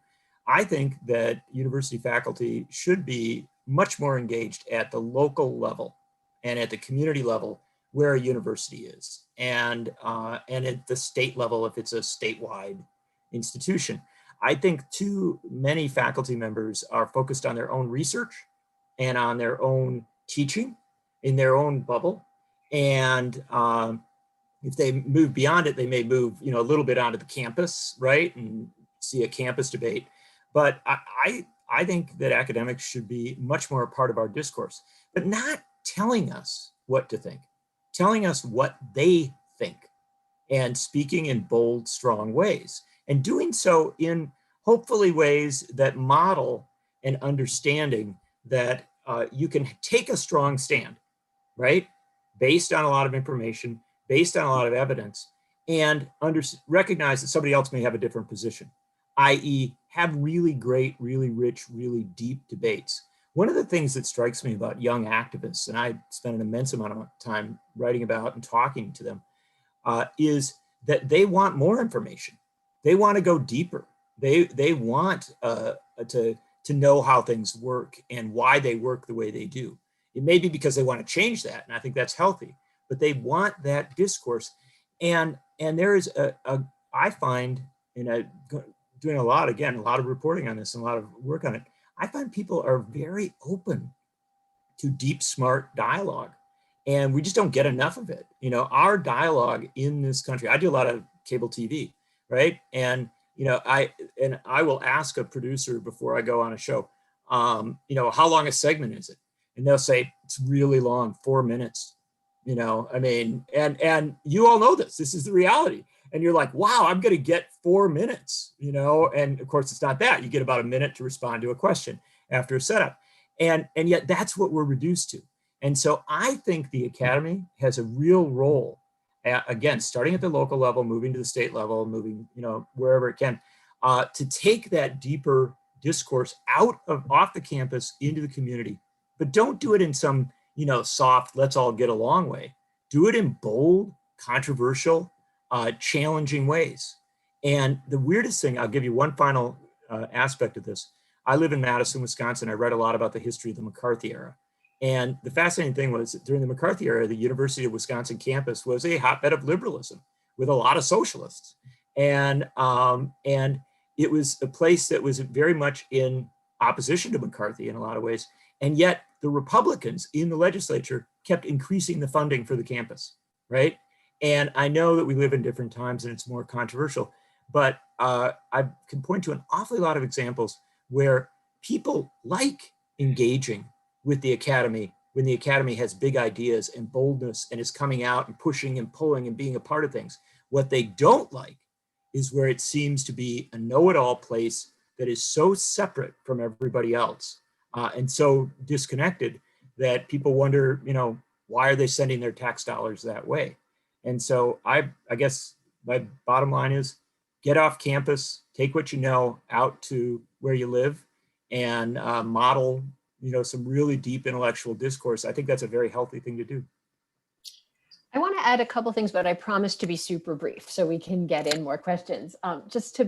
I think that university faculty should be much more engaged at the local level and at the community level where a university is, and at the state level if it's a statewide institution. I think too many faculty members are focused on their own research and on their own teaching in their own bubble. And if they move beyond it, they may move a little bit onto the campus, right, and see a campus debate. But I think that academics should be much more a part of our discourse, but not telling us what to think, telling us what they think, and speaking in bold, strong ways, and doing so in hopefully ways that model an understanding that you can take a strong stand, right, based on a lot of information, based on a lot of evidence, and recognize that somebody else may have a different position. i.e. have really great, really rich, really deep debates. One of the things that strikes me about young activists, and I spend an immense amount of time writing about and talking to them, is that they want more information. They want to go deeper. They want to know how things work and why they work the way they do. It may be because they want to change that, and I think that's healthy, but they want that discourse. And there is I find, and doing a lot of reporting on this and a lot of work on it, I find people are very open to deep, smart dialogue. And we just don't get enough of it. You know, our dialogue in this country, I do a lot of cable TV, right? And, you know, I will ask a producer before I go on a show, you know, how long a segment is it? And they'll say, it's really long, 4 minutes. You know, I mean, and you all know this is the reality. And you're like, wow, I'm going to get 4 minutes, you know? And of course, it's not that. You get about a minute to respond to a question after a setup. And yet that's what we're reduced to. And so I think the Academy has a real role, again, starting at the local level, moving to the state level, moving, you know, wherever it can, to take that deeper discourse off the campus into the community. But don't do it in some, you know, soft, let's all get along way. Do it in bold, controversial, challenging ways. And the weirdest thing, I'll give you one final aspect of this. I live in Madison, Wisconsin. I read a lot about the history of the McCarthy era. And the fascinating thing was that during the McCarthy era, the University of Wisconsin campus was a hotbed of liberalism with a lot of socialists. And it was a place that was very much in opposition to McCarthy in a lot of ways. And yet the Republicans in the legislature kept increasing the funding for the campus, right? And I know that we live in different times and it's more controversial, but I can point to an awfully lot of examples where people like engaging with the Academy when the Academy has big ideas and boldness and is coming out and pushing and pulling and being a part of things. What they don't like is where it seems to be a know-it-all place that is so separate from everybody else and so disconnected that people wonder, you know, why are they sending their tax dollars that way? And so I guess my bottom line is get off campus, take what you know out to where you live and model, you know, some really deep intellectual discourse. I think that's a very healthy thing to do. I want to add a couple things, but I promise to be super brief so we can get in more questions. Just for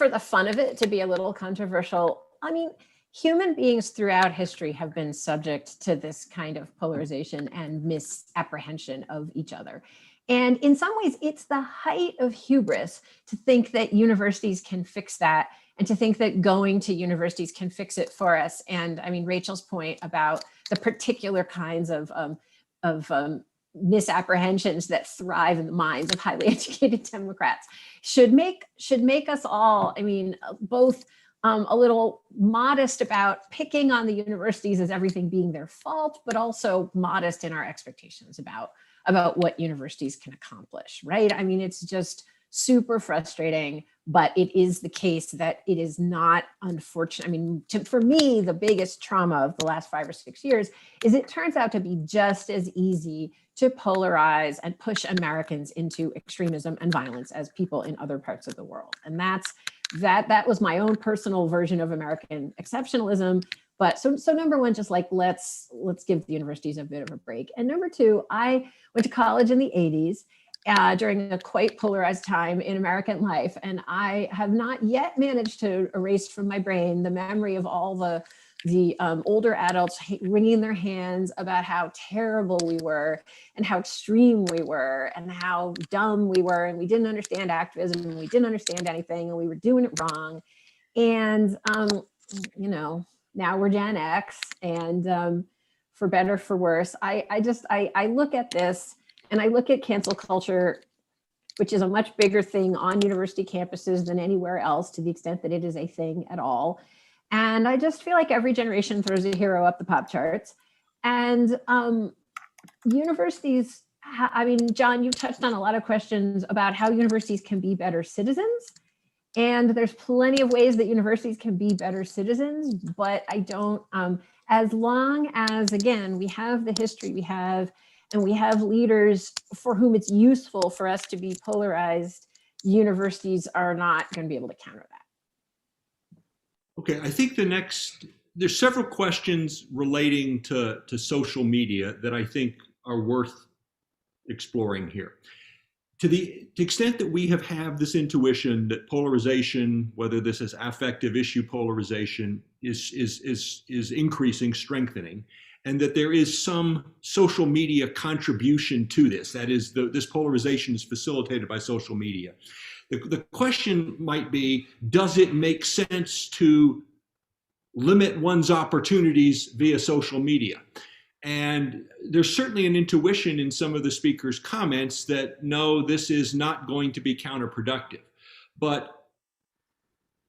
the fun of it, to be a little controversial. I mean, human beings throughout history have been subject to this kind of polarization and misapprehension of each other. And in some ways, it's the height of hubris to think that universities can fix that and to think that going to universities can fix it for us. And I mean, Rachel's point about the particular kinds of misapprehensions that thrive in the minds of highly educated Democrats should make us all, I mean, both a little modest about picking on the universities as everything being their fault, but also modest in our expectations about what universities can accomplish, right? I mean, it's just super frustrating, but it is the case that it is not unfortunate. I mean, for me, the biggest trauma of the last 5 or 6 years is it turns out to be just as easy to polarize and push Americans into extremism and violence as people in other parts of the world. And that was my own personal version of American exceptionalism. But so number one, just like, let's give the universities a bit of a break. And number two, I went to college in the 80s during a quite polarized time in American life. And I have not yet managed to erase from my brain the memory of all the older adults wringing their hands about how terrible we were and how extreme we were and how dumb we were. And we didn't understand activism and we didn't understand anything and we were doing it wrong. And, you know, now we're Gen X and for better, for worse, I look at this and I look at cancel culture, which is a much bigger thing on university campuses than anywhere else to the extent that it is a thing at all. And I just feel like every generation throws a hero up the pop charts. And universities, I mean, John, you've touched on a lot of questions about how universities can be better citizens. And there's plenty of ways that universities can be better citizens, but I don't, as long as, again, we have the history we have, and we have leaders for whom it's useful for us to be polarized, universities are not going to be able to counter that. Okay, I think there's several questions relating to social media that I think are worth exploring here. To the extent that we have this intuition that polarization, whether this is affective issue polarization, is increasing, strengthening, and that there is some social media contribution to this. That is, this polarization is facilitated by social media. The question might be, does it make sense to limit one's opportunities via social media? And there's certainly an intuition in some of the speakers' comments that no, this is not going to be counterproductive. But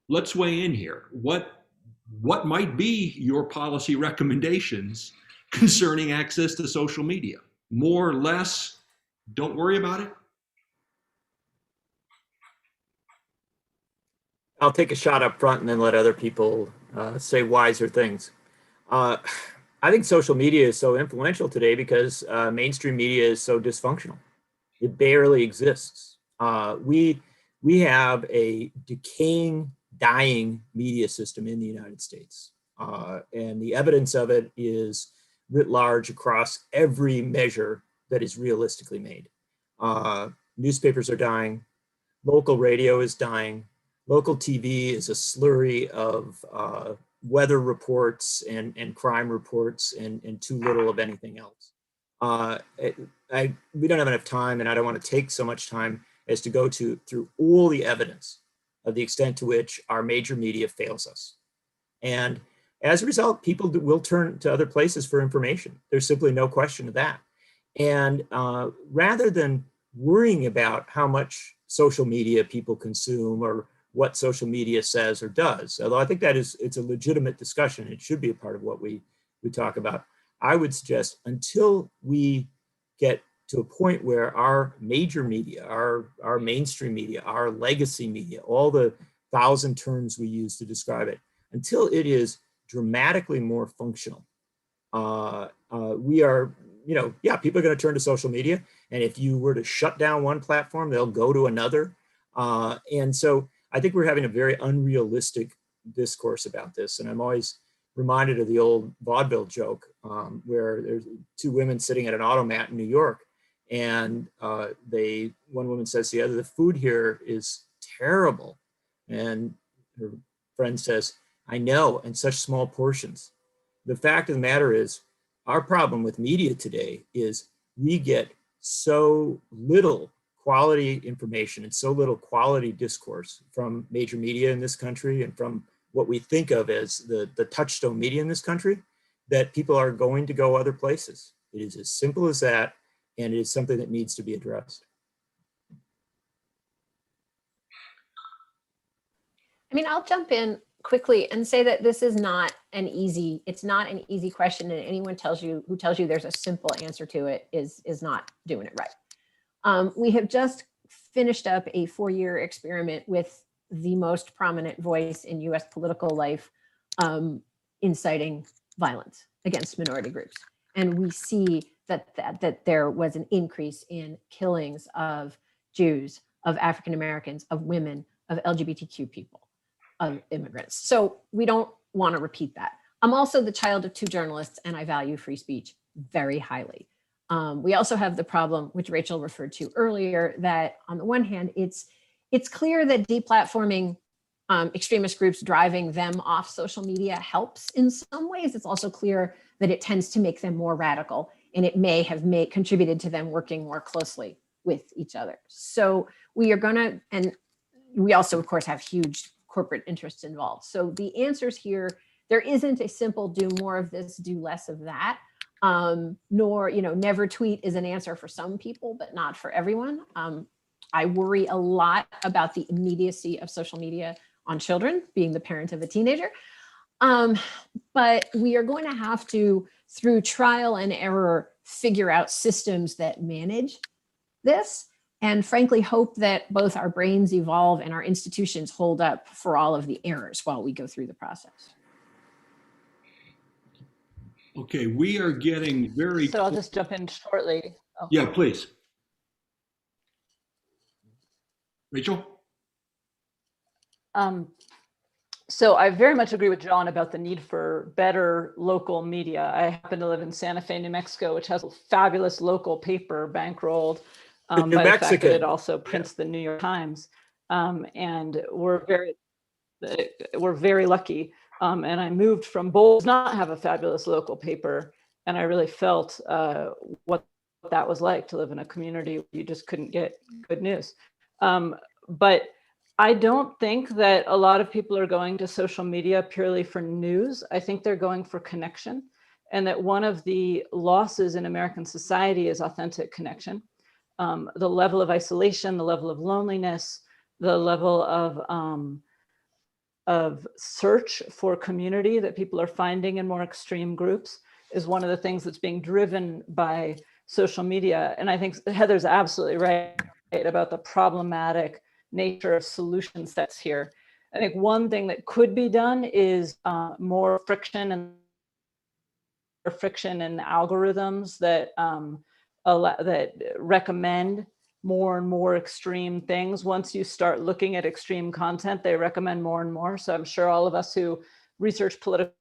let's weigh in here. What might be your policy recommendations concerning access to social media? More or less, don't worry about it? I'll take a shot up front and then let other people say wiser things. I think social media is so influential today because mainstream media is so dysfunctional. It barely exists. We have a decaying, dying media system in the United States. And the evidence of it is writ large across every measure that is realistically made. Newspapers are dying. Local radio is dying. Local TV is a slurry of weather reports and crime reports and too little of anything else. We don't have enough time, and I don't want to take so much time as to go through all the evidence of the extent to which our major media fails us. And as a result, people will turn to other places for information. There's simply no question of that. And rather than worrying about how much social media people consume or what social media says or does, although I think it's a legitimate discussion, it should be a part of what we talk about. I would suggest until we get to a point where our major media, our mainstream media, our legacy media, all the 1,000 terms we use to describe it, until it is dramatically more functional, we are, people are going to turn to social media. And if you were to shut down one platform, they'll go to another. And so I think we're having a very unrealistic discourse about this. And I'm always reminded of the old vaudeville joke where there's two women sitting at an automat in New York. And one woman says to the other, "The food here is terrible." And her friend says, "I know, in such small portions." The fact of the matter is, our problem with media today is we get so little quality information and so little quality discourse from major media in this country and from what we think of as the touchstone media in this country, that people are going to go other places. It is as simple as that, and it is something that needs to be addressed. I mean, I'll jump in quickly and say that this is not an easy question, and anyone who tells you there's a simple answer to it is not doing it right. We have just finished up a 4-year experiment with the most prominent voice in US political life inciting violence against minority groups. And we see that there was an increase in killings of Jews, of African Americans, of women, of LGBTQ people, of immigrants. So we don't want to repeat that. I'm also the child of 2 journalists, and I value free speech very highly. We also have the problem, which Rachel referred to earlier, that on the one hand, it's clear that deplatforming extremist groups, driving them off social media helps in some ways. It's also clear that it tends to make them more radical, and it may have contributed to them working more closely with each other. So we are gonna, and we also, of course, have huge corporate interests involved. So the answers here, there isn't a simple do more of this, do less of that. Nor, never tweet is an answer for some people, but not for everyone. I worry a lot about the immediacy of social media on children, being the parent of a teenager. But we are going to have to, through trial and error, figure out systems that manage this, and frankly, hope that both our brains evolve and our institutions hold up for all of the errors while we go through the process. Okay, we are getting very... So I'll just jump in shortly. Oh. Yeah, please. Rachel? So I very much agree with John about the need for better local media. I happen to live in Santa Fe, New Mexico, which has a fabulous local paper bankrolled by the fact that it also prints the New York Times. And we're very lucky. And I moved from Boulder to not have a fabulous local paper. And I really felt what that was like to live in a community where you just couldn't get good news. But I don't think that a lot of people are going to social media purely for news. I think they're going for connection, and that one of the losses in American society is authentic connection. The level of isolation, the level of loneliness, the level of search for community that people are finding in more extreme groups is one of the things that's being driven by social media. And I think Heather's absolutely right about the problematic nature of solution sets here. I think one thing that could be done is more friction and algorithms that that recommend more and more extreme things. Once you start looking at extreme content, they recommend more and more. So I'm sure all of us who research political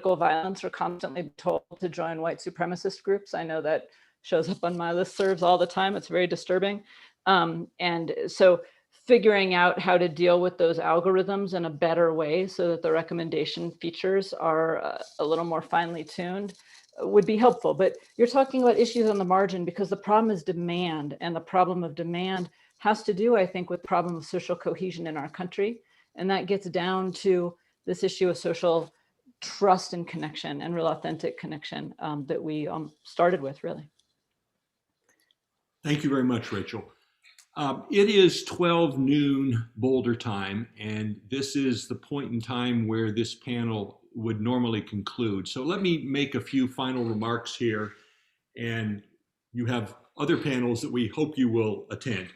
violence are constantly told to join white supremacist groups. I know that shows up on my listservs all the time. It's very disturbing. And so figuring out how to deal with those algorithms in a better way so that the recommendation features are a little more finely tuned would be helpful. But you're talking about issues on the margin because the problem is demand, and the problem of demand has to do, I think, with the problem of social cohesion in our country. And that gets down to this issue of social trust and connection and real authentic connection that we started with, really. Thank you very much, Rachel. It is 12 noon Boulder time, and this is the point in time where this panel would normally conclude. So let me make a few final remarks here, and you have other panels that we hope you will attend.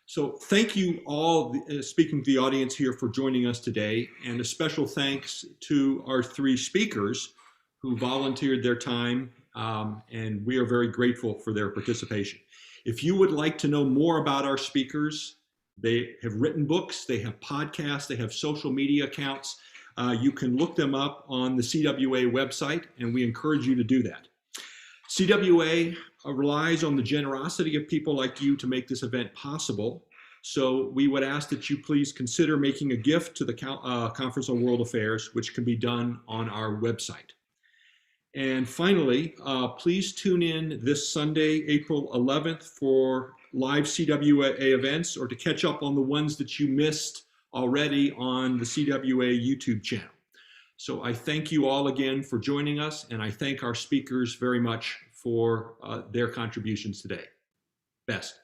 So thank you all, speaking to the audience here, for joining us today, and a special thanks to our three speakers who volunteered their time, and we are very grateful for their participation. If you would like to know more about our speakers, they have written books, they have podcasts, they have social media accounts. You can look them up on the CWA website, and we encourage you to do that. CWA relies on the generosity of people like you to make this event possible. So we would ask that you please consider making a gift to the Conference on World Affairs, which can be done on our website. And finally, please tune in this Sunday, April 11th, for live CWA events, or to catch up on the ones that you missed already on the CWA YouTube channel. So I thank you all again for joining us, and I thank our speakers very much for their contributions today. Best.